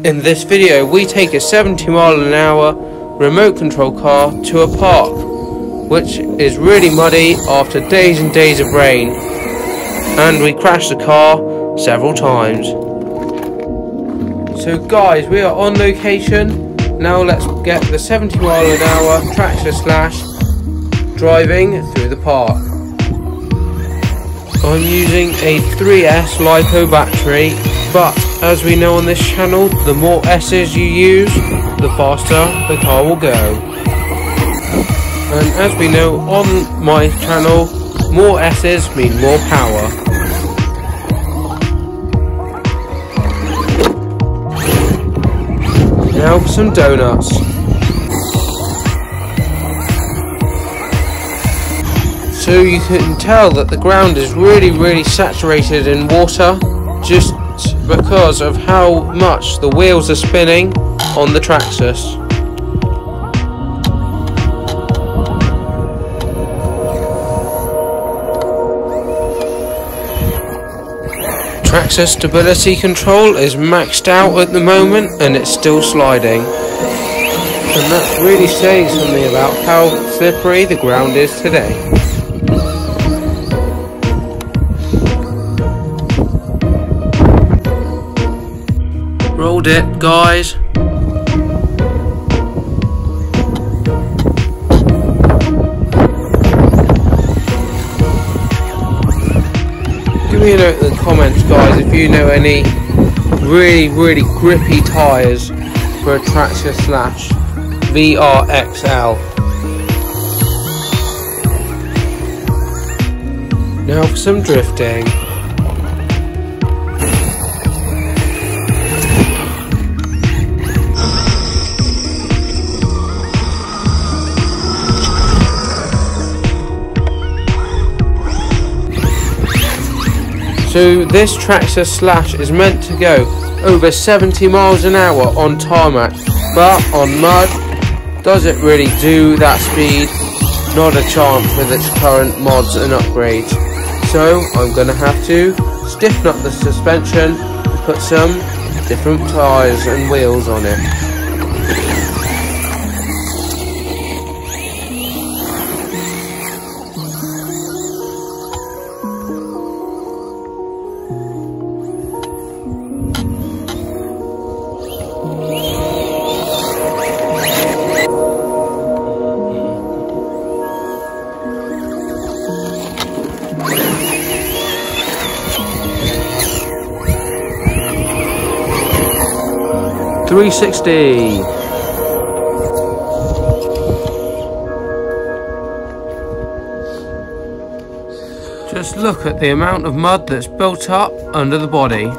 In this video we take a 70-mile-an-hour remote control car to a park which is really muddy after days and days of rain, and we crashed the car several times. So guys, we are on location. Now let's get the 70-mile-an-hour tractor slash driving through the park. I'm using a 3S LiPo battery, but as we know on this channel, the more S's you use, the faster the car will go. And as we know on my channel, more S's mean more power. Now for some donuts. So you can tell that the ground is really saturated in water, just because of how much the wheels are spinning on the Traxxas. Traxxas stability control is maxed out at the moment and it's still sliding. And that really says something about how slippery the ground is today. Rolled it, guys. Give me a note in the comments, guys, if you know any really grippy tyres for a Traxxas slash VRXL. Now for some drifting. So this Traxxas slash is meant to go over 70 miles an hour on tarmac, but on mud, does it really do that speed? Not a chance with its current mods and upgrades. So I'm going to have to stiffen up the suspension and put some different tyres and wheels on it. .360. Just look at the amount of mud that's built up under the body.